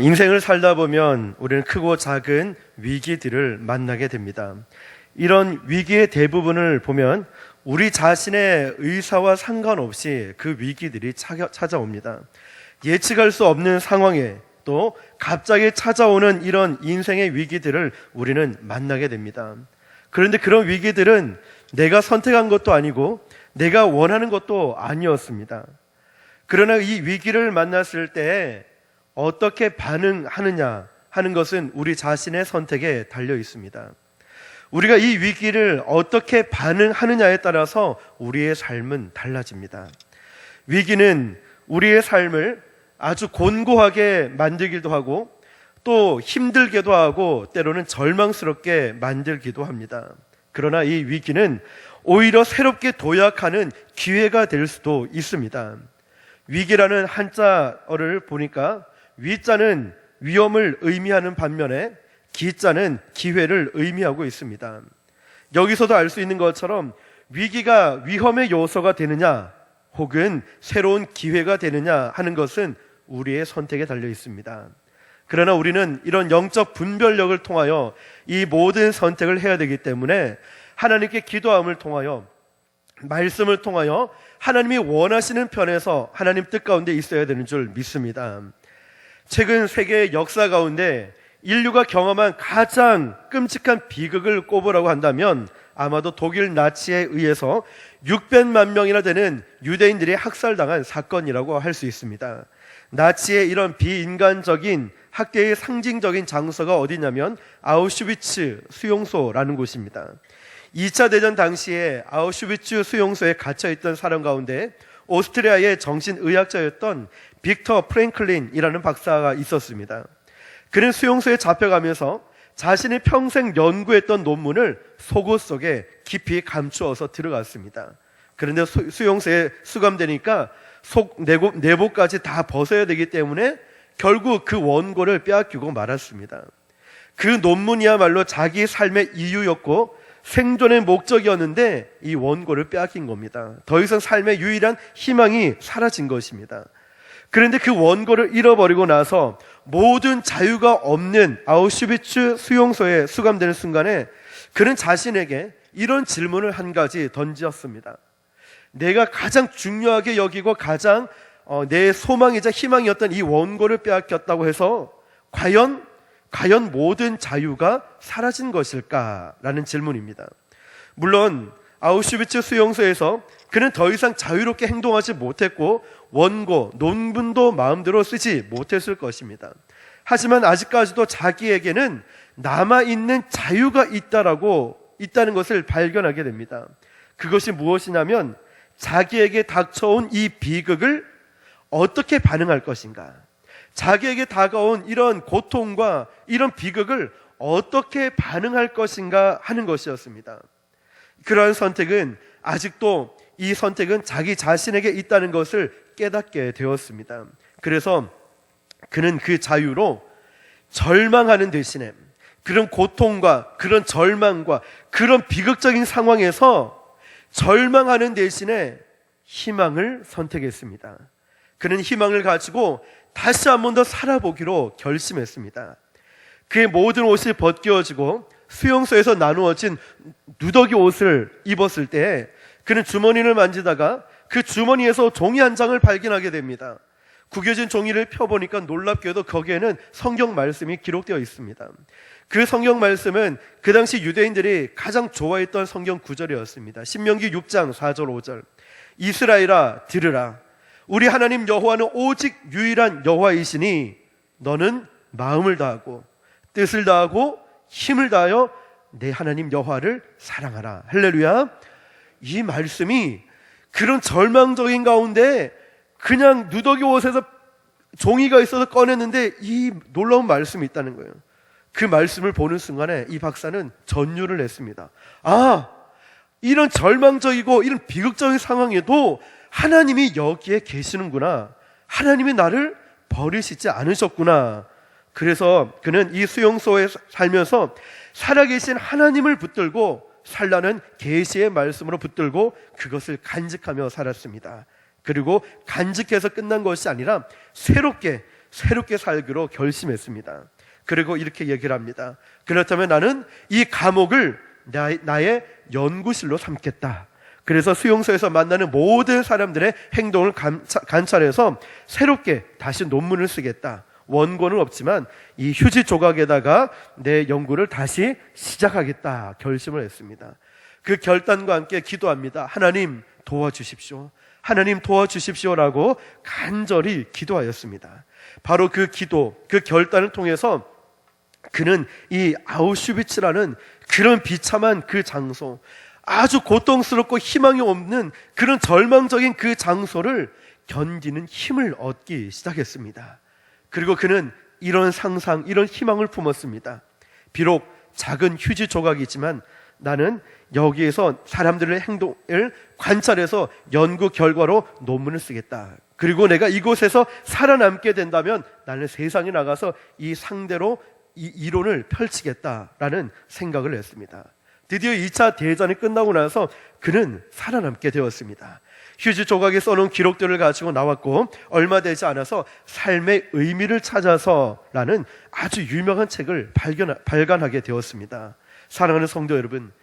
인생을 살다 보면 우리는 크고 작은 위기들을 만나게 됩니다. 이런 위기의 대부분을 보면 우리 자신의 의사와 상관없이 그 위기들이 찾아옵니다. 예측할 수 없는 상황에 또 갑자기 찾아오는 이런 인생의 위기들을 우리는 만나게 됩니다. 그런데 그런 위기들은 내가 선택한 것도 아니고 내가 원하는 것도 아니었습니다. 그러나 이 위기를 만났을 때 어떻게 반응하느냐 하는 것은 우리 자신의 선택에 달려 있습니다. 우리가 이 위기를 어떻게 반응하느냐에 따라서 우리의 삶은 달라집니다. 위기는 우리의 삶을 아주 곤고하게 만들기도 하고 또 힘들게도 하고 때로는 절망스럽게 만들기도 합니다. 그러나 이 위기는 오히려 새롭게 도약하는 기회가 될 수도 있습니다. 위기라는 한자어를 보니까 위자는 위험을 의미하는 반면에 기자는 기회를 의미하고 있습니다. 여기서도 알 수 있는 것처럼 위기가 위험의 요소가 되느냐 혹은 새로운 기회가 되느냐 하는 것은 우리의 선택에 달려 있습니다. 그러나 우리는 이런 영적 분별력을 통하여 이 모든 선택을 해야 되기 때문에 하나님께 기도함을 통하여 말씀을 통하여 하나님이 원하시는 편에서 하나님 뜻 가운데 있어야 되는 줄 믿습니다. 최근 세계의 역사 가운데 인류가 경험한 가장 끔찍한 비극을 꼽으라고 한다면 아마도 독일 나치에 의해서 600만 명이나 되는 유대인들이 학살당한 사건이라고 할 수 있습니다. 나치의 이런 비인간적인 학대의 상징적인 장소가 어디냐면 아우슈비츠 수용소라는 곳입니다. 2차 대전 당시에 아우슈비츠 수용소에 갇혀있던 사람 가운데 오스트리아의 정신의학자였던 빅터 프랭클린이라는 박사가 있었습니다. 그는 수용소에 잡혀가면서 자신이 평생 연구했던 논문을 속옷 속에 깊이 감추어서 들어갔습니다. 그런데 수용소에 수감되니까 속 내복까지 다 벗어야 되기 때문에 결국 그 원고를 빼앗기고 말았습니다. 그 논문이야말로 자기 삶의 이유였고 생존의 목적이었는데 이 원고를 빼앗긴 겁니다. 더 이상 삶의 유일한 희망이 사라진 것입니다. 그런데 그 원고를 잃어버리고 나서 모든 자유가 없는 아우슈비츠 수용소에 수감되는 순간에 그는 자신에게 이런 질문을 한 가지 던졌습니다. 내가 가장 중요하게 여기고 가장 내 소망이자 희망이었던 이 원고를 빼앗겼다고 해서 과연 모든 자유가 사라진 것일까라는 질문입니다. 물론 아우슈비츠 수용소에서 그는 더 이상 자유롭게 행동하지 못했고 원고, 논문도 마음대로 쓰지 못했을 것입니다. 하지만 아직까지도 자기에게는 남아있는 자유가 있다는 것을 발견하게 됩니다. 그것이 무엇이냐면 자기에게 닥쳐온 이 비극을 어떻게 반응할 것인가, 자기에게 다가온 이런 고통과 이런 비극을 어떻게 반응할 것인가 하는 것이었습니다. 그러한 선택은 아직도 이 선택은 자기 자신에게 있다는 것을 깨닫게 되었습니다. 그래서 그는 그 자유로 절망하는 대신에 그런 고통과 그런 절망과 그런 비극적인 상황에서 절망하는 대신에 희망을 선택했습니다. 그는 희망을 가지고 다시 한 번 더 살아보기로 결심했습니다. 그의 모든 옷이 벗겨지고 수용소에서 나누어진 누더기 옷을 입었을 때 그는 주머니를 만지다가 그 주머니에서 종이 한 장을 발견하게 됩니다. 구겨진 종이를 펴보니까 놀랍게도 거기에는 성경 말씀이 기록되어 있습니다. 그 성경 말씀은 그 당시 유대인들이 가장 좋아했던 성경 구절이었습니다. 신명기 6장 4절 5절 이스라엘아 들으라, 우리 하나님 여호와는 오직 유일한 여호와이시니 너는 마음을 다하고 뜻을 다하고 힘을 다하여 내 하나님 여호와를 사랑하라. 할렐루야. 이 말씀이 그런 절망적인 가운데 그냥 누더기 옷에서 종이가 있어서 꺼냈는데 이 놀라운 말씀이 있다는 거예요. 그 말씀을 보는 순간에 이 박사는 전율을 했습니다. 이런 절망적이고 이런 비극적인 상황에도 하나님이 여기에 계시는구나, 하나님이 나를 버리시지 않으셨구나. 그래서 그는 이 수용소에 살면서 살아계신 하나님을 붙들고 살라는 계시의 말씀으로 붙들고 그것을 간직하며 살았습니다. 그리고 간직해서 끝난 것이 아니라 새롭게 새롭게 살기로 결심했습니다. 그리고 이렇게 얘기를 합니다. 그렇다면 나는 이 감옥을 나의 연구실로 삼겠다. 그래서 수용소에서 만나는 모든 사람들의 행동을 관찰해서 새롭게 다시 논문을 쓰겠다. 원고는 없지만 이 휴지 조각에다가 내 연구를 다시 시작하겠다 결심을 했습니다. 그 결단과 함께 기도합니다. 하나님 도와주십시오. 하나님 도와주십시오라고 간절히 기도하였습니다. 바로 그 기도, 그 결단을 통해서 그는 이 아우슈비츠라는 그런 비참한 그 장소, 아주 고통스럽고 희망이 없는 그런 절망적인 그 장소를 견디는 힘을 얻기 시작했습니다. 그리고 그는 이런 상상, 이런 희망을 품었습니다. 비록 작은 휴지 조각이지만 나는 여기에서 사람들의 행동을 관찰해서 연구 결과로 논문을 쓰겠다. 그리고 내가 이곳에서 살아남게 된다면 나는 세상에 나가서 이 상대로 이 이론을 펼치겠다라는 생각을 했습니다. 드디어 2차 대전이 끝나고 나서 그는 살아남게 되었습니다. 휴지 조각에 써놓은 기록들을 가지고 나왔고 얼마 되지 않아서 삶의 의미를 찾아서라는 아주 유명한 책을 발간하게 되었습니다. 사랑하는 성도 여러분,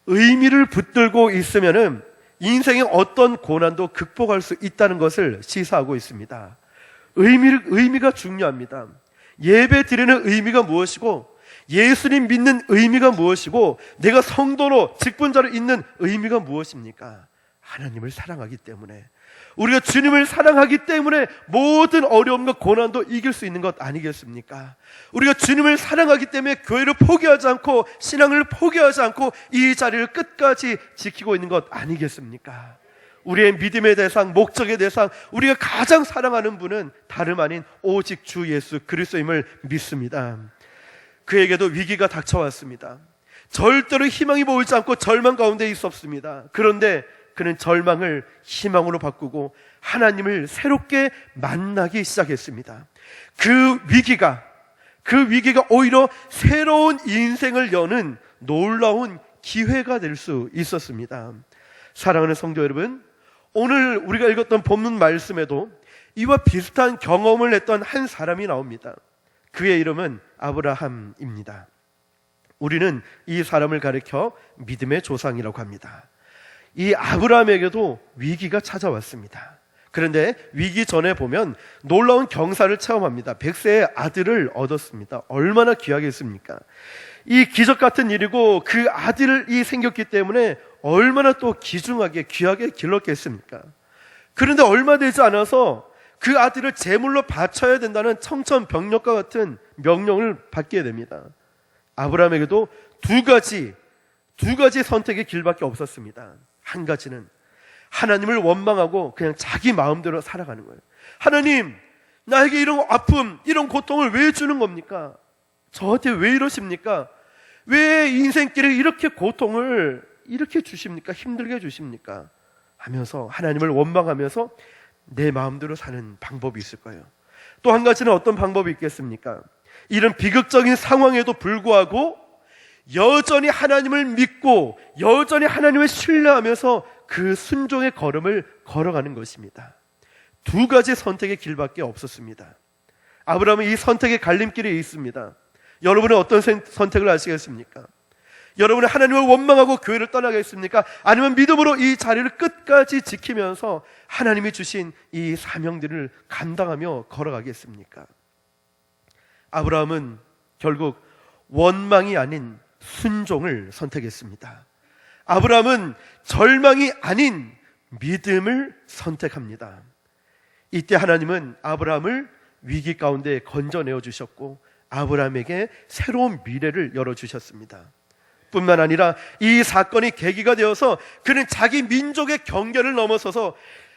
의미를 붙들고 있으면은 인생의 어떤 고난도 극복할 수 있다는 것을 시사하고 있습니다. 의미가 중요합니다. 예배 드리는 의미가 무엇이고 예수님 믿는 의미가 무엇이고 내가 성도로 직분자로 있는 의미가 무엇입니까? 하나님을 사랑하기 때문에, 우리가 주님을 사랑하기 때문에 모든 어려움과 고난도 이길 수 있는 것 아니겠습니까? 우리가 주님을 사랑하기 때문에 교회를 포기하지 않고 신앙을 포기하지 않고 이 자리를 끝까지 지키고 있는 것 아니겠습니까? 우리의 믿음의 대상, 목적의 대상, 우리가 가장 사랑하는 분은 다름 아닌 오직 주 예수 그리스도임을 믿습니다. 그에게도 위기가 닥쳐왔습니다. 절대로 희망이 보이지 않고 절망 가운데 있었습니다. 그런데 그는 절망을 희망으로 바꾸고 하나님을 새롭게 만나기 시작했습니다. 그 위기가 오히려 새로운 인생을 여는 놀라운 기회가 될 수 있었습니다. 사랑하는 성도 여러분, 오늘 우리가 읽었던 본문 말씀에도 이와 비슷한 경험을 했던 한 사람이 나옵니다. 그의 이름은 아브라함입니다. 우리는 이 사람을 가리켜 믿음의 조상이라고 합니다. 이 아브라함에게도 위기가 찾아왔습니다. 그런데 위기 전에 보면 놀라운 경사를 체험합니다. 100세의 아들을 얻었습니다. 얼마나 귀하겠습니까? 이 기적 같은 일이고 그 아들이 생겼기 때문에 얼마나 또 귀중하게 귀하게 길렀겠습니까? 그런데 얼마 되지 않아서 그 아들을 제물로 바쳐야 된다는 청천벽력과 같은 명령을 받게 됩니다. 아브라함에게도 두 가지 선택의 길밖에 없었습니다. 한 가지는 하나님을 원망하고 그냥 자기 마음대로 살아가는 거예요. 하나님, 나에게 이런 아픔, 이런 고통을 왜 주는 겁니까? 저한테 왜 이러십니까? 왜 인생길에 이렇게 고통을 이렇게 주십니까? 힘들게 주십니까? 하면서 하나님을 원망하면서 내 마음대로 사는 방법이 있을 거예요. 또 한 가지는 어떤 방법이 있겠습니까? 이런 비극적인 상황에도 불구하고 여전히 하나님을 믿고 여전히 하나님을 신뢰하면서 그 순종의 걸음을 걸어가는 것입니다. 두 가지 선택의 길밖에 없었습니다. 아브라함은 이 선택의 갈림길에 있습니다. 여러분은 어떤 선택을 하시겠습니까? 여러분은 하나님을 원망하고 교회를 떠나겠습니까? 아니면 믿음으로 이 자리를 끝까지 지키면서 하나님이 주신 이 사명들을 감당하며 걸어가겠습니까? 아브라함은 결국 원망이 아닌 순종을 선택했습니다. 아브라함은 절망이 아닌 믿음을 선택합니다. 이때 하나님은 아브라함을 위기 가운데 건져내어 주셨고 아브라함에게 새로운 미래를 열어주셨습니다. 뿐만 아니라 이 사건이 계기가 되어서 그는 자기 민족의 경계를 넘어서서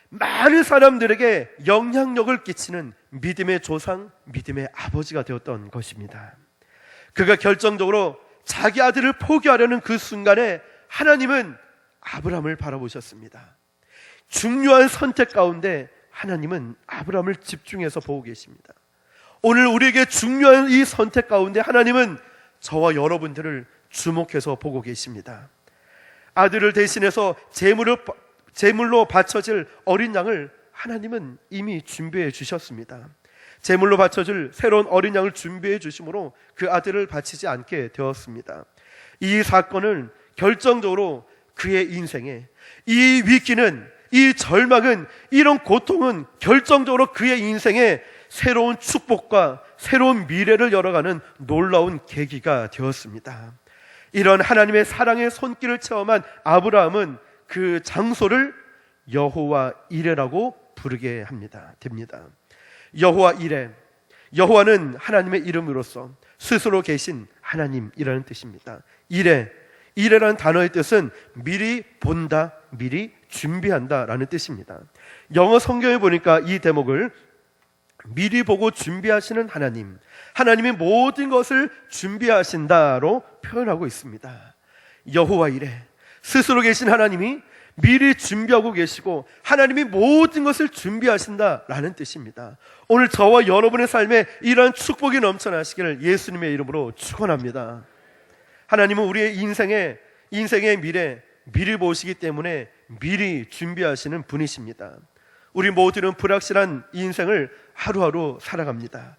많은 사람들에게 영향력을 끼치는 믿음의 조상, 믿음의 아버지가 되었던 것입니다. 그가 결정적으로 자기 아들을 포기하려는 그 순간에 하나님은 아브라함을 바라보셨습니다. 중요한 선택 가운데 하나님은 아브라함을 집중해서 보고 계십니다. 오늘 우리에게 중요한 이 선택 가운데 하나님은 저와 여러분들을 주목해서 보고 계십니다. 아들을 대신해서 제물로 바쳐질 어린 양을 하나님은 이미 준비해 주셨습니다. 제물로 바쳐줄 새로운 어린 양을 준비해 주심으로 그 아들을 바치지 않게 되었습니다. 이 사건은 결정적으로 그의 인생에, 이 위기는, 이 절망은, 이런 고통은 결정적으로 그의 인생에 새로운 축복과 새로운 미래를 열어가는 놀라운 계기가 되었습니다. 이런 하나님의 사랑의 손길을 체험한 아브라함은 그 장소를 여호와 이레라고 부르게 됩니다. 여호와 이레, 여호와는 하나님의 이름으로서 스스로 계신 하나님이라는 뜻입니다. 이레라는 단어의 뜻은 미리 본다, 미리 준비한다 라는 뜻입니다. 영어 성경에 보니까 이 대목을 미리 보고 준비하시는 하나님, 하나님이 모든 것을 준비하신다로 표현하고 있습니다. 여호와 이레, 스스로 계신 하나님이 미리 준비하고 계시고 하나님이 모든 것을 준비하신다라는 뜻입니다. 오늘 저와 여러분의 삶에 이러한 축복이 넘쳐나시기를 예수님의 이름으로 축원합니다. 하나님은 우리의 인생의 미리 보시기 때문에 미리 준비하시는 분이십니다. 우리 모두는 불확실한 인생을 하루하루 살아갑니다.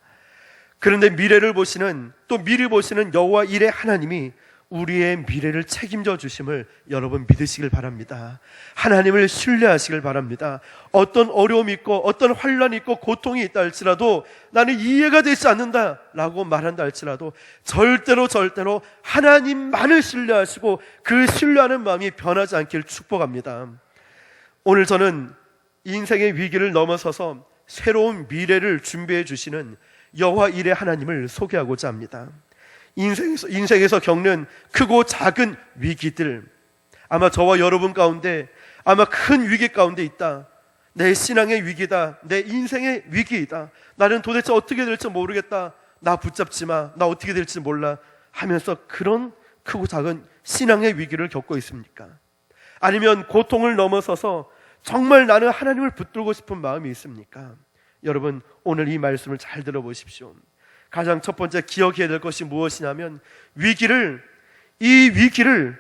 그런데 미래를 보시는, 또 미리 보시는 여호와 이레 하나님이 우리의 미래를 책임져 주심을 여러분 믿으시길 바랍니다. 하나님을 신뢰하시길 바랍니다. 어떤 어려움이 있고 어떤 환난이 있고 고통이 있다 할지라도 나는 이해가 되지 않는다 라고 말한다 할지라도 절대로 하나님만을 신뢰하시고 그 신뢰하는 마음이 변하지 않길 축복합니다. 오늘 저는 인생의 위기를 넘어서서 새로운 미래를 준비해 주시는 여호와 이레 하나님을 소개하고자 합니다. 인생에서 겪는 크고 작은 위기들, 아마 저와 여러분 가운데 아마 큰 위기 가운데 있다. 내 신앙의 위기다, 내 인생의 위기이다, 나는 도대체 어떻게 될지 모르겠다, 나 붙잡지 마, 나 어떻게 될지 몰라 하면서 그런 크고 작은 신앙의 위기를 겪고 있습니까? 아니면 고통을 넘어서서 정말 나는 하나님을 붙들고 싶은 마음이 있습니까? 여러분, 오늘 이 말씀을 잘 들어보십시오. 가장 첫 번째 기억해야 될 것이 무엇이냐면 이 위기를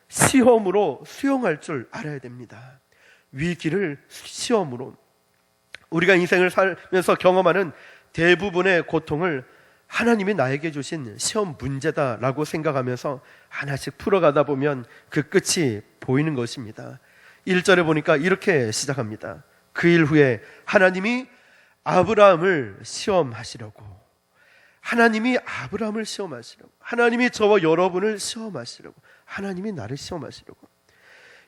시험으로 수용할 줄 알아야 됩니다. 위기를 시험으로, 우리가 인생을 살면서 경험하는 대부분의 고통을 하나님이 나에게 주신 시험 문제다라고 생각하면서 하나씩 풀어가다 보면 그 끝이 보이는 것입니다. 1절에 보니까 이렇게 시작합니다. 그 일 후에 하나님이 아브라함을 시험하시려고, 하나님이 아브라함을 시험하시려고, 하나님이 저와 여러분을 시험하시려고, 하나님이 나를 시험하시려고,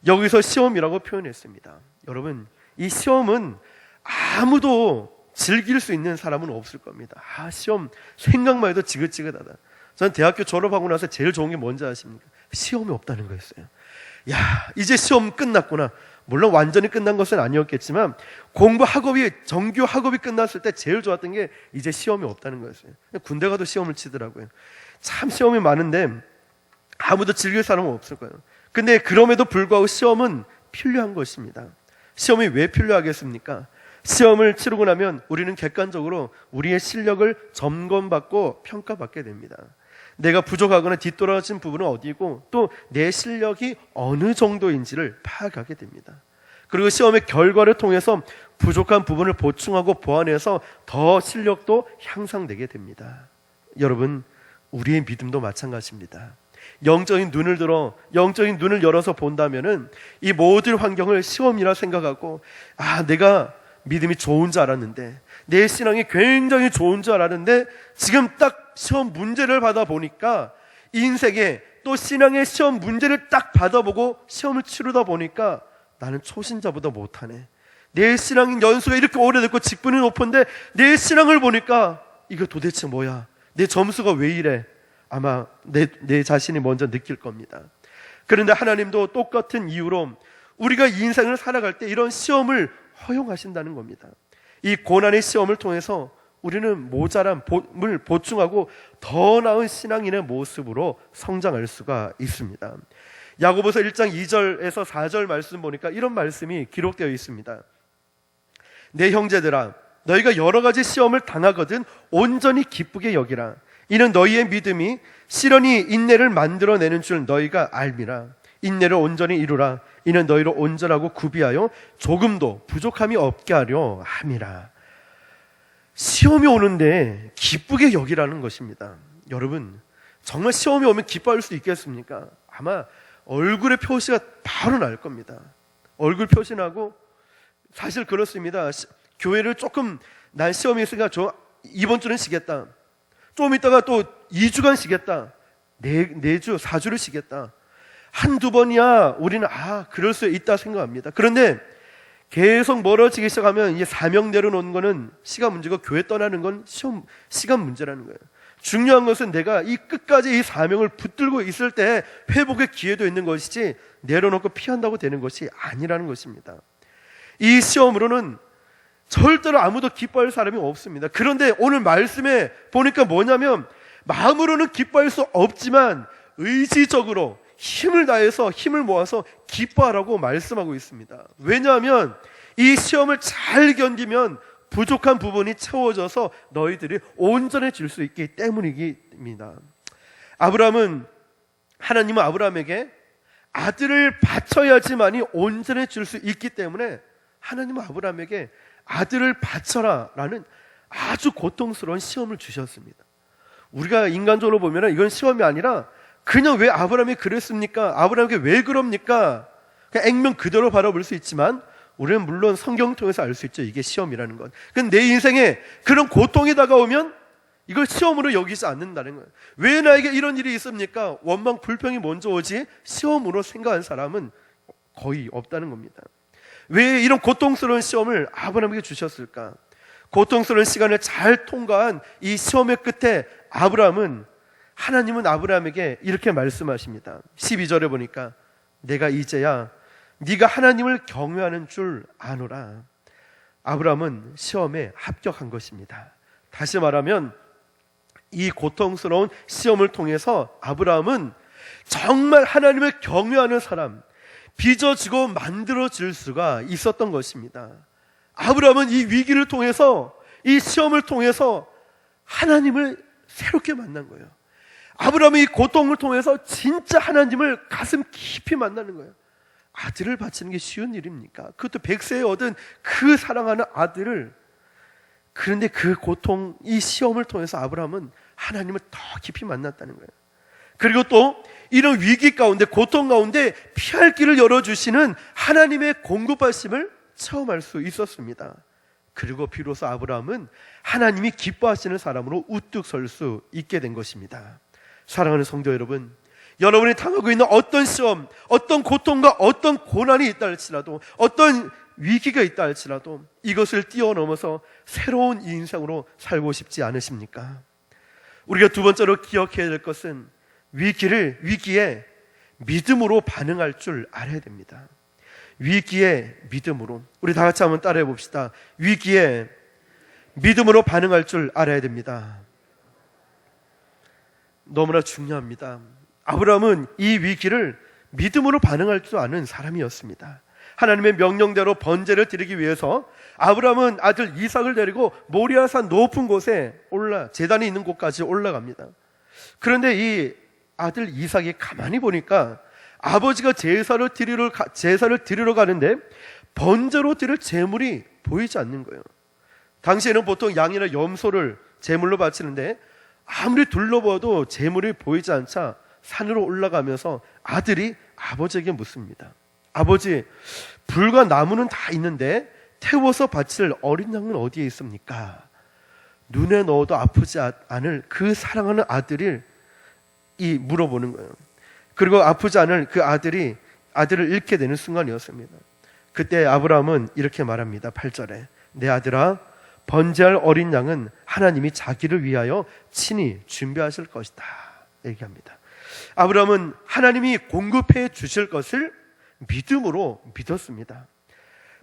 여기서 시험이라고 표현했습니다. 여러분, 이 시험은 아무도 즐길 수 있는 사람은 없을 겁니다. 시험 생각만 해도 지긋지긋하다. 저는 대학교 졸업하고 나서 제일 좋은 게 뭔지 아십니까? 시험이 없다는 거였어요. 이제 시험 끝났구나. 물론 완전히 끝난 것은 아니었겠지만 정규 학업이 끝났을 때 제일 좋았던 게 이제 시험이 없다는 거였어요. 군대 가도 시험을 치더라고요. 참 시험이 많은데 아무도 즐길 사람은 없을 거예요. 근데 그럼에도 불구하고 시험은 필요한 것입니다. 시험이 왜 필요하겠습니까? 시험을 치르고 나면 우리는 객관적으로 우리의 실력을 점검받고 평가받게 됩니다. 내가 부족하거나 뒤떨어진 부분은 어디고 또 내 실력이 어느 정도인지를 파악하게 됩니다. 그리고 시험의 결과를 통해서 부족한 부분을 보충하고 보완해서 더 실력도 향상되게 됩니다. 여러분, 우리의 믿음도 마찬가지입니다. 영적인 눈을 열어서 본다면은 이 모든 환경을 시험이라 생각하고, 내가 믿음이 좋은 줄 알았는데, 내 신앙이 굉장히 좋은 줄 알았는데 지금 딱 시험 문제를 받아보니까, 인생에 또 신앙의 시험 문제를 딱 받아보고 시험을 치르다 보니까 나는 초신자보다 못하네. 내 신앙 연수가 이렇게 오래됐고 직분이 높은데 내 신앙을 보니까 이거 도대체 뭐야? 내 점수가 왜 이래? 아마 내 자신이 먼저 느낄 겁니다. 그런데 하나님도 똑같은 이유로 우리가 인생을 살아갈 때 이런 시험을 허용하신다는 겁니다. 이 고난의 시험을 통해서 우리는 모자람을 보충하고 더 나은 신앙인의 모습으로 성장할 수가 있습니다. 야고보서 1장 2절에서 4절 말씀 보니까 이런 말씀이 기록되어 있습니다. 내 형제들아, 너희가 여러 가지 시험을 당하거든 온전히 기쁘게 여기라. 이는 너희의 믿음이 시련이 인내를 만들어내는 줄 너희가 알미라. 인내를 온전히 이루라. 이는 너희를 온전하고 구비하여 조금도 부족함이 없게 하려 함이라. 시험이 오는데 기쁘게 여기라는 것입니다. 여러분, 정말 시험이 오면 기뻐할 수 있겠습니까? 아마 얼굴의 표시가 바로 날 겁니다. 얼굴 표시나고, 사실 그렇습니다. 교회를 조금 난 시험이 있으니까 이번 주는 쉬겠다. 좀 있다가 또 2주간 쉬겠다. 4주, 4주를 쉬겠다. 한두 번이야 우리는 그럴 수 있다 생각합니다. 그런데 계속 멀어지기 시작하면 이제 사명 내려놓는 거는 시간 문제고, 교회 떠나는 건 시간 문제라는 거예요. 중요한 것은 내가 이 끝까지 이 사명을 붙들고 있을 때 회복의 기회도 있는 것이지, 내려놓고 피한다고 되는 것이 아니라는 것입니다. 이 시험으로는 절대로 아무도 기뻐할 사람이 없습니다. 그런데 오늘 말씀에 보니까 뭐냐면, 마음으로는 기뻐할 수 없지만 의지적으로 힘을 다해서 힘을 모아서 기뻐하라고 말씀하고 있습니다. 왜냐하면 이 시험을 잘 견디면 부족한 부분이 채워져서 너희들이 온전해질 수 있기 때문입니다. 하나님은 아브라함에게 아들을 바쳐야지만이 온전해질 수 있기 때문에 하나님은 아브라함에게 아들을 바쳐라 라는 아주 고통스러운 시험을 주셨습니다. 우리가 인간적으로 보면 이건 시험이 아니라 그냥 왜 아브라함이 그랬습니까? 아브라함에게 왜 그럽니까? 그냥 액면 그대로 바라볼 수 있지만, 우리는 물론 성경 통해서 알 수 있죠. 이게 시험이라는 건. 근데 내 인생에 그런 고통이 다가오면 이걸 시험으로 여기지 않는다는 거예요. 왜 나에게 이런 일이 있습니까? 원망 불평이 먼저 오지 시험으로 생각한 사람은 거의 없다는 겁니다. 왜 이런 고통스러운 시험을 아브라함에게 주셨을까? 고통스러운 시간을 잘 통과한 이 시험의 끝에 하나님은 아브라함에게 이렇게 말씀하십니다. 12절에 보니까 내가 이제야 네가 하나님을 경외하는 줄 아노라. 아브라함은 시험에 합격한 것입니다. 다시 말하면 이 고통스러운 시험을 통해서 아브라함은 정말 하나님을 경외하는 사람, 빚어지고 만들어질 수가 있었던 것입니다. 아브라함은 이 위기를 통해서, 이 시험을 통해서 하나님을 새롭게 만난 거예요. 아브라함이 이 고통을 통해서 진짜 하나님을 가슴 깊이 만나는 거예요. 아들을 바치는 게 쉬운 일입니까? 그것도 100세에 얻은 그 사랑하는 아들을. 그런데 그 고통, 이 시험을 통해서 아브라함은 하나님을 더 깊이 만났다는 거예요. 그리고 또 이런 위기 가운데, 고통 가운데 피할 길을 열어주시는 하나님의 공급하심을 체험할 수 있었습니다. 그리고 비로소 아브라함은 하나님이 기뻐하시는 사람으로 우뚝 설 수 있게 된 것입니다. 사랑하는 성도 여러분, 여러분이 당하고 있는 어떤 시험, 어떤 고통과 어떤 고난이 있다 할지라도, 어떤 위기가 있다 할지라도 이것을 뛰어넘어서 새로운 인생으로 살고 싶지 않으십니까? 우리가 두 번째로 기억해야 될 것은 위기에 믿음으로 반응할 줄 알아야 됩니다. 위기에 믿음으로. 우리 다 같이 한번 따라해 봅시다. 위기에 믿음으로 반응할 줄 알아야 됩니다. 너무나 중요합니다. 아브라함은 이 위기를 믿음으로 반응할 줄 아는 사람이었습니다. 하나님의 명령대로 번제를 드리기 위해서 아브라함은 아들 이삭을 데리고 모리아산 높은 곳에 제단이 있는 곳까지 올라갑니다. 그런데 이 아들 이삭이 가만히 보니까 아버지가 제사를 드리러 가는데 번제로 드릴 제물이 보이지 않는 거예요. 당시에는 보통 양이나 염소를 제물로 바치는데 아무리 둘러봐도 제물이 보이지 않자 산으로 올라가면서 아들이 아버지에게 묻습니다. 아버지, 불과 나무는 다 있는데 태워서 바칠 어린 양은 어디에 있습니까? 눈에 넣어도 아프지 않을 그 사랑하는 아들을 물어보는 거예요. 그리고 아프지 않을 그 아들을 잃게 되는 순간이었습니다. 그때 아브라함은 이렇게 말합니다. 8절에 내 아들아, 번제할 어린 양은 하나님이 자기를 위하여 친히 준비하실 것이다 얘기합니다. 아브라함은 하나님이 공급해 주실 것을 믿음으로 믿었습니다.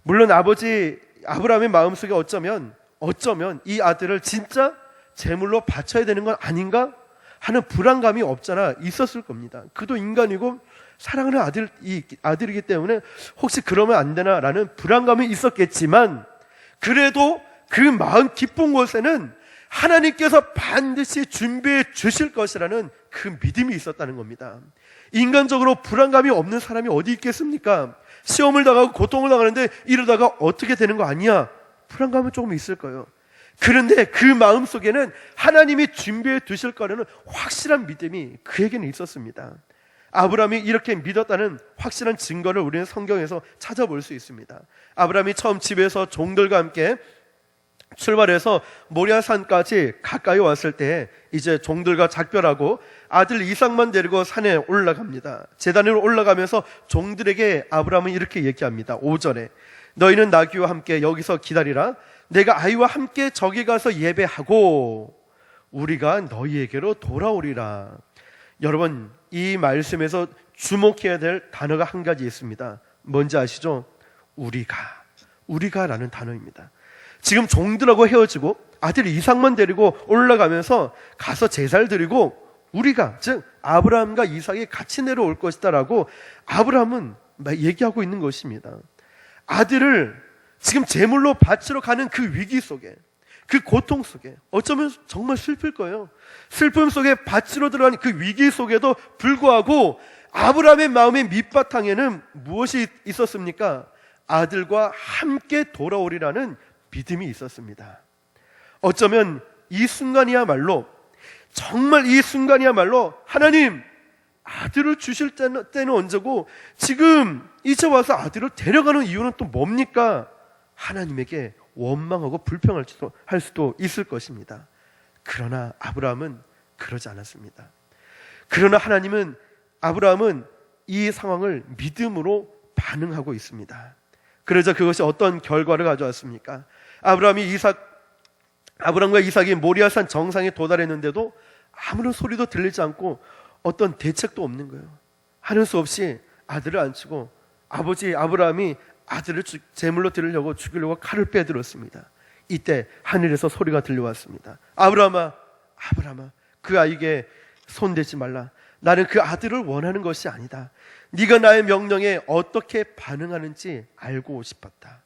물론 아브라함의 마음속에 어쩌면 이 아들을 진짜 제물로 바쳐야 되는 건 아닌가 하는 불안감이 없잖아 있었을 겁니다. 그도 인간이고 사랑하는 아들이기 때문에 혹시 그러면 안 되나라는 불안감이 있었겠지만, 그래도 그 마음 깊은 곳에는 하나님께서 반드시 준비해 주실 것이라는 그 믿음이 있었다는 겁니다. 인간적으로 불안감이 없는 사람이 어디 있겠습니까? 시험을 당하고 고통을 당하는데 이러다가 어떻게 되는 거 아니야? 불안감은 조금 있을 거예요. 그런데 그 마음 속에는 하나님이 준비해 두실 거라는 확실한 믿음이 그에게는 있었습니다. 아브라함이 이렇게 믿었다는 확실한 증거를 우리는 성경에서 찾아볼 수 있습니다. 아브라함이 처음 집에서 종들과 함께 출발해서 모리아산까지 가까이 왔을 때 이제 종들과 작별하고 아들 이삭만 데리고 산에 올라갑니다. 제단으로 올라가면서 종들에게 아브라함은 이렇게 얘기합니다. 5절에 너희는 나귀와 함께 여기서 기다리라. 내가 아이와 함께 저기 가서 예배하고 우리가 너희에게로 돌아오리라. 여러분, 이 말씀에서 주목해야 될 단어가 한 가지 있습니다. 뭔지 아시죠? 우리가라는 단어입니다. 지금 종들하고 헤어지고 아들 이삭만 데리고 올라가면서 가서 제사를 드리고 우리가, 즉 아브라함과 이삭이 같이 내려올 것이다 라고 아브라함은 얘기하고 있는 것입니다. 아들을 지금 제물로 바치러 가는 그 위기 속에, 그 고통 속에, 어쩌면 정말 슬플 거예요. 슬픔 속에 바치러 들어가는 그 위기 속에도 불구하고 아브라함의 마음의 밑바탕에는 무엇이 있었습니까? 아들과 함께 돌아오리라는 믿음이 있었습니다. 어쩌면 이 순간이야말로, 정말 이 순간이야말로 하나님, 아들을 주실 때는 언제고 지금 이제 와서 아들을 데려가는 이유는 또 뭡니까? 하나님에게 원망하고 불평할 수도 있을 것입니다. 그러나 아브라함은 그러지 않았습니다. 그러나 아브라함은 이 상황을 믿음으로 반응하고 있습니다. 그러자 그것이 어떤 결과를 가져왔습니까? 아브라함과 이삭이 모리아산 정상에 도달했는데도 아무런 소리도 들리지 않고 어떤 대책도 없는 거예요. 하는 수 없이 아들을 안치고 아버지 아브라함이 아들을 제물로 드리려고 죽이려고 칼을 빼들었습니다. 이때 하늘에서 소리가 들려왔습니다. 아브라함아, 그 아이에게 손대지 말라. 나는 그 아들을 원하는 것이 아니다. 네가 나의 명령에 어떻게 반응하는지 알고 싶었다.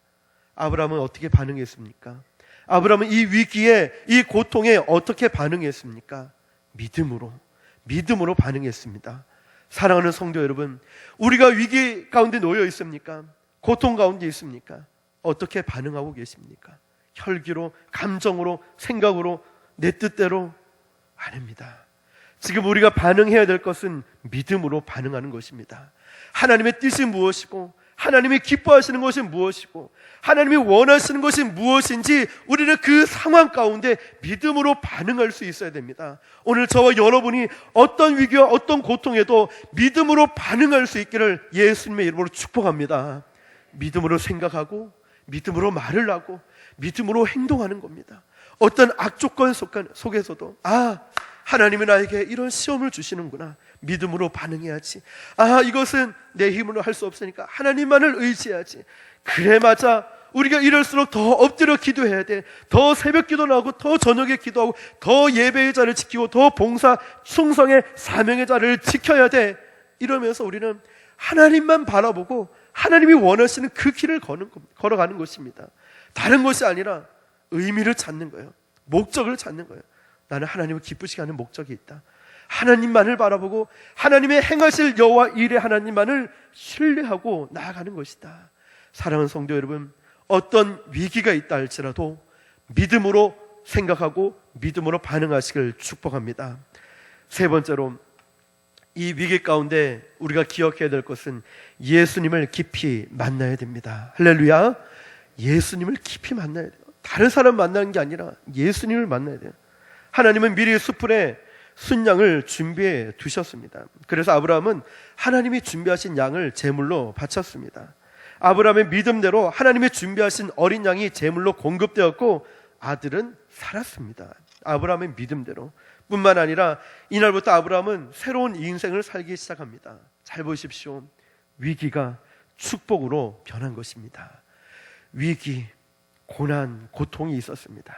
아브라함은 어떻게 반응했습니까? 아브라함은 이 위기에, 이 고통에 어떻게 반응했습니까? 믿음으로 반응했습니다. 사랑하는 성도 여러분, 우리가 위기 가운데 놓여 있습니까? 고통 가운데 있습니까? 어떻게 반응하고 계십니까? 혈기로, 감정으로, 생각으로, 내 뜻대로? 아닙니다. 지금 우리가 반응해야 될 것은 믿음으로 반응하는 것입니다. 하나님의 뜻이 무엇이고, 하나님이 기뻐하시는 것이 무엇이고, 하나님이 원하시는 것이 무엇인지 우리는 그 상황 가운데 믿음으로 반응할 수 있어야 됩니다. 오늘 저와 여러분이 어떤 위기와 어떤 고통에도 믿음으로 반응할 수 있기를 예수님의 이름으로 축복합니다. 믿음으로 생각하고, 믿음으로 말을 하고, 믿음으로 행동하는 겁니다. 어떤 악조건 속에서도 하나님이 나에게 이런 시험을 주시는구나, 믿음으로 반응해야지. 이것은 내 힘으로 할 수 없으니까 하나님만을 의지해야지. 그래, 맞아. 우리가 이럴수록 더 엎드려 기도해야 돼. 더 새벽 기도를 하고, 더 저녁에 기도하고, 더 예배의 자를 지키고, 더 봉사 충성의 사명의 자를 지켜야 돼. 이러면서 우리는 하나님만 바라보고 하나님이 원하시는 그 길을 걸어가는 것입니다. 다른 것이 아니라 의미를 찾는 거예요. 목적을 찾는 거예요. 나는 하나님을 기쁘시게 하는 목적이 있다. 하나님만을 바라보고 하나님의 행하실 여호와 일의 하나님만을 신뢰하고 나아가는 것이다. 사랑하는 성도 여러분, 어떤 위기가 있다 할지라도 믿음으로 생각하고 믿음으로 반응하시길 축복합니다. 세 번째로, 이 위기 가운데 우리가 기억해야 될 것은 예수님을 깊이 만나야 됩니다. 할렐루야. 예수님을 깊이 만나야 돼요. 다른 사람 만나는 게 아니라 예수님을 만나야 돼요. 하나님은 미리 숯불에 순양을 준비해 두셨습니다. 그래서 아브라함은 하나님이 준비하신 양을 제물로 바쳤습니다. 아브라함의 믿음대로 하나님이 준비하신 어린 양이 제물로 공급되었고 아들은 살았습니다. 아브라함의 믿음대로. 뿐만 아니라 이날부터 아브라함은 새로운 인생을 살기 시작합니다. 잘 보십시오. 위기가 축복으로 변한 것입니다. 위기, 고난, 고통이 있었습니다.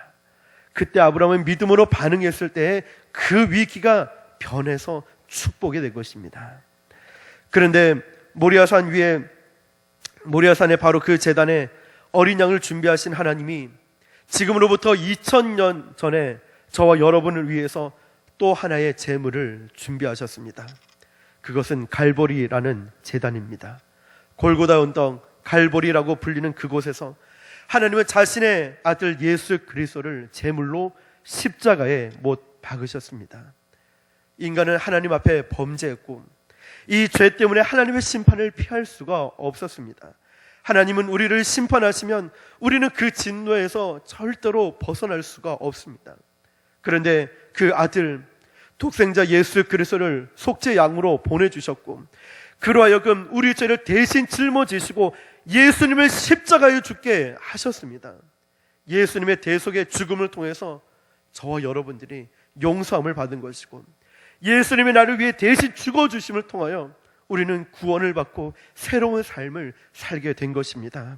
그때 아브라함은 믿음으로 반응했을 때 그 위기가 변해서 축복이 된 것입니다. 그런데 모리아산에 바로 그 제단에 어린 양을 준비하신 하나님이 지금으로부터 2000년 전에 저와 여러분을 위해서 또 하나의 제물을 준비하셨습니다. 그것은 갈보리라는 제단입니다. 골고다 언덕, 갈보리라고 불리는 그곳에서 하나님은 자신의 아들 예수 그리스도를 제물로 십자가에 못 박으셨습니다. 인간은 하나님 앞에 범죄했고 이 죄 때문에 하나님의 심판을 피할 수가 없었습니다. 하나님은 우리를 심판하시면 우리는 그 진노에서 절대로 벗어날 수가 없습니다. 그런데 그 아들 독생자 예수 그리스도를 속죄 양으로 보내주셨고 그로 하여금 우리 죄를 대신 짊어지시고 예수님을 십자가에 죽게 하셨습니다. 예수님의 대속의 죽음을 통해서 저와 여러분들이 용서함을 받은 것이고 예수님이 나를 위해 대신 죽어주심을 통하여 우리는 구원을 받고 새로운 삶을 살게 된 것입니다.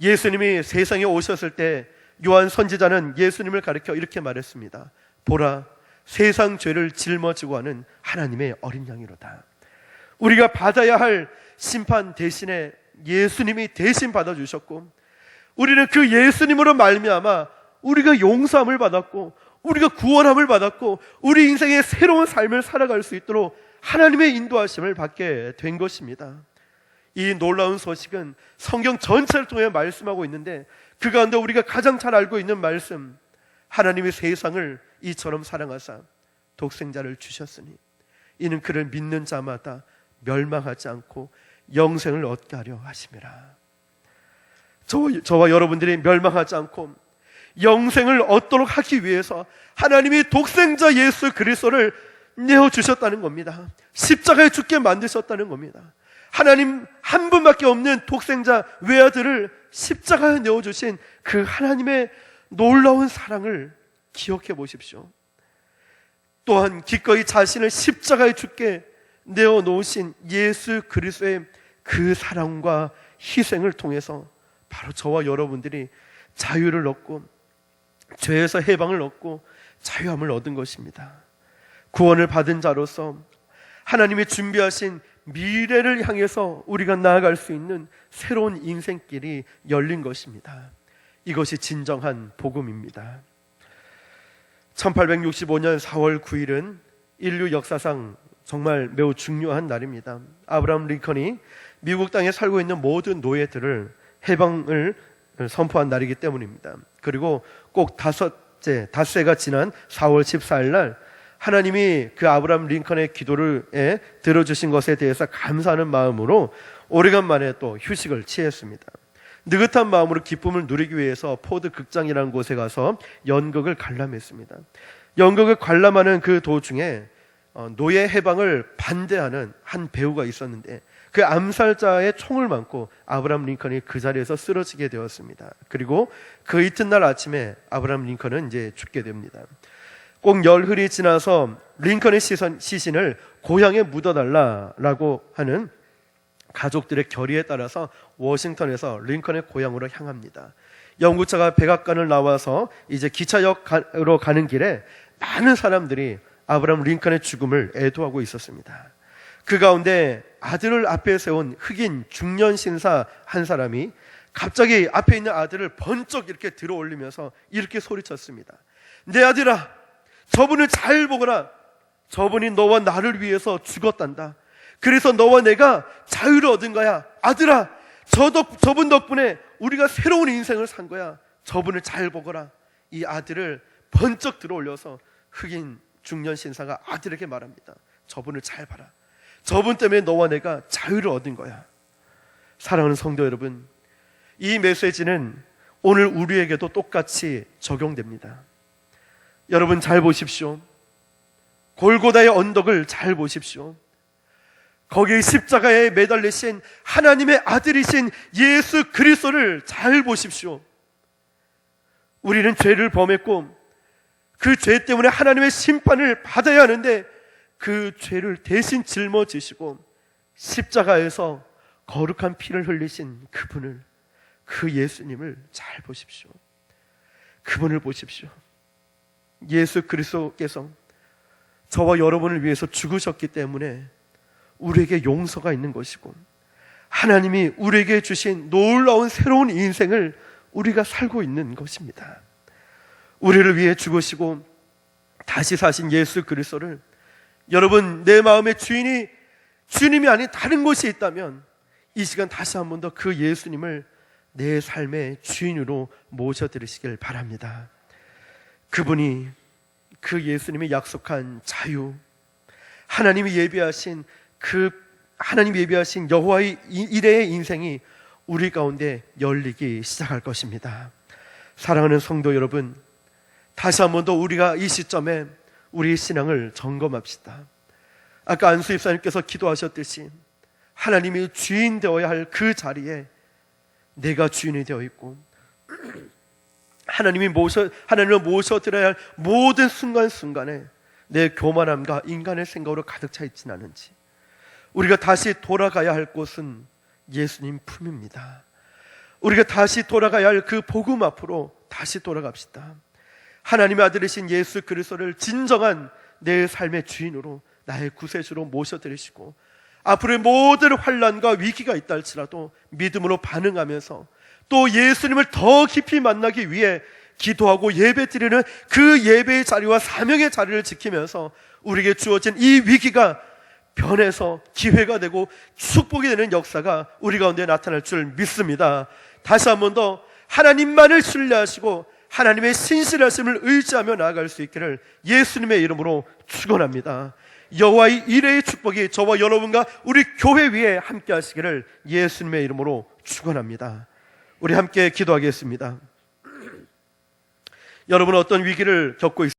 예수님이 세상에 오셨을 때 요한 선지자는 예수님을 가리켜 이렇게 말했습니다. 보라, 세상 죄를 짊어지고 하는 하나님의 어린 양이로다. 우리가 받아야 할 심판 대신에 예수님이 대신 받아주셨고 우리는 그 예수님으로 말미암아 우리가 용서함을 받았고 우리가 구원함을 받았고 우리 인생의 새로운 삶을 살아갈 수 있도록 하나님의 인도하심을 받게 된 것입니다. 이 놀라운 소식은 성경 전체를 통해 말씀하고 있는데 그 가운데 우리가 가장 잘 알고 있는 말씀, 하나님이 세상을 이처럼 사랑하사 독생자를 주셨으니 이는 그를 믿는 자마다 멸망하지 않고 영생을 얻게 하려 하심이라. 저와 여러분들이 멸망하지 않고 영생을 얻도록 하기 위해서 하나님이 독생자 예수 그리스도를 내어주셨다는 겁니다. 십자가에 죽게 만드셨다는 겁니다. 하나님 한 분밖에 없는 독생자 외아들을 십자가에 내어주신 그 하나님의 놀라운 사랑을 기억해 보십시오. 또한 기꺼이 자신을 십자가에 죽게 내어놓으신 예수 그리스도의 그 사랑과 희생을 통해서 바로 저와 여러분들이 자유를 얻고 죄에서 해방을 얻고 자유함을 얻은 것입니다. 구원을 받은 자로서 하나님이 준비하신 미래를 향해서 우리가 나아갈 수 있는 새로운 인생길이 열린 것입니다. 이것이 진정한 복음입니다. 1865년 4월 9일은 인류 역사상 정말 매우 중요한 날입니다. 아브라함 링컨이 미국 땅에 살고 있는 모든 노예들을 해방을 선포한 날이기 때문입니다. 그리고 꼭 닷새가 지난 4월 14일 날 하나님이 그 아브라함 링컨의 기도를 들어주신 것에 대해서 감사하는 마음으로 오래간만에 또 휴식을 취했습니다. 느긋한 마음으로 기쁨을 누리기 위해서 포드 극장이라는 곳에 가서 연극을 관람했습니다. 연극을 관람하는 그 도중에 노예 해방을 반대하는 한 배우가 있었는데 그 암살자의 총을 맞고 아브라함 링컨이 그 자리에서 쓰러지게 되었습니다. 그리고 그 이튿날 아침에 아브라함 링컨은 이제 죽게 됩니다. 꼭 열흘이 지나서 링컨의 시신을 고향에 묻어달라라고 하는 가족들의 결의에 따라서 워싱턴에서 링컨의 고향으로 향합니다. 연구차가 백악관을 나와서 이제 기차역으로 가는 길에 많은 사람들이 아브라함 링컨의 죽음을 애도하고 있었습니다. 그 가운데 아들을 앞에 세운 흑인 중년 신사 한 사람이 갑자기 앞에 있는 아들을 번쩍 이렇게 들어 올리면서 이렇게 소리쳤습니다. 내 아들아, 저분을 잘 보거라. 저분이 너와 나를 위해서 죽었단다. 그래서 너와 내가 자유를 얻은 거야. 아들아, 저분 덕분에 우리가 새로운 인생을 산 거야. 저분을 잘 보거라. 이 아들을 번쩍 들어 올려서 흑인 중년 신사가 아들에게 말합니다. 저분을 잘 봐라. 저분 때문에 너와 내가 자유를 얻은 거야. 사랑하는 성도 여러분, 이 메시지는 오늘 우리에게도 똑같이 적용됩니다. 여러분 잘 보십시오. 골고다의 언덕을 잘 보십시오. 거기 십자가에 매달리신 하나님의 아들이신 예수 그리스도를 잘 보십시오. 우리는 죄를 범했고 그 죄 때문에 하나님의 심판을 받아야 하는데 그 죄를 대신 짊어지시고 십자가에서 거룩한 피를 흘리신 그분을, 그 예수님을 잘 보십시오. 그분을 보십시오. 예수 그리스도께서 저와 여러분을 위해서 죽으셨기 때문에 우리에게 용서가 있는 것이고 하나님이 우리에게 주신 놀라운 새로운 인생을 우리가 살고 있는 것입니다. 우리를 위해 죽으시고 다시 사신 예수 그리스도를 여러분, 내 마음의 주님이 아닌 다른 곳이 있다면 이 시간 다시 한 번 더 그 예수님을 내 삶의 주인으로 모셔드리시길 바랍니다. 그분이, 그 예수님이 약속한 자유, 하나님이 예비하신 여호와의 이레의 인생이 우리 가운데 열리기 시작할 것입니다. 사랑하는 성도 여러분, 다시 한 번 더 우리가 이 시점에 우리의 신앙을 점검합시다. 아까 안수 집사님께서 기도하셨듯이 하나님이 주인 되어야 할 그 자리에 내가 주인이 되어 있고, 하나님을 모셔드려야 할 모든 순간순간에 내 교만함과 인간의 생각으로 가득 차 있지는 않은지, 우리가 다시 돌아가야 할 곳은 예수님 품입니다. 우리가 다시 돌아가야 할 그 복음 앞으로 다시 돌아갑시다. 하나님의 아들이신 예수 그리스도를 진정한 내 삶의 주인으로, 나의 구세주로 모셔드리시고, 앞으로의 모든 환난과 위기가 있다 할지라도 믿음으로 반응하면서 또 예수님을 더 깊이 만나기 위해 기도하고 예배드리는 그 예배의 자리와 사명의 자리를 지키면서 우리에게 주어진 이 위기가 변해서 기회가 되고 축복이 되는 역사가 우리 가운데 나타날 줄 믿습니다. 다시 한 번 더 하나님만을 신뢰하시고 하나님의 신실하심을 의지하며 나아갈 수 있기를 예수님의 이름으로 축원합니다. 여호와의 이레의 축복이 저와 여러분과 우리 교회 위에 함께 하시기를 예수님의 이름으로 축원합니다. 우리 함께 기도하겠습니다. 여러분, 어떤 위기를 겪고 있습니까?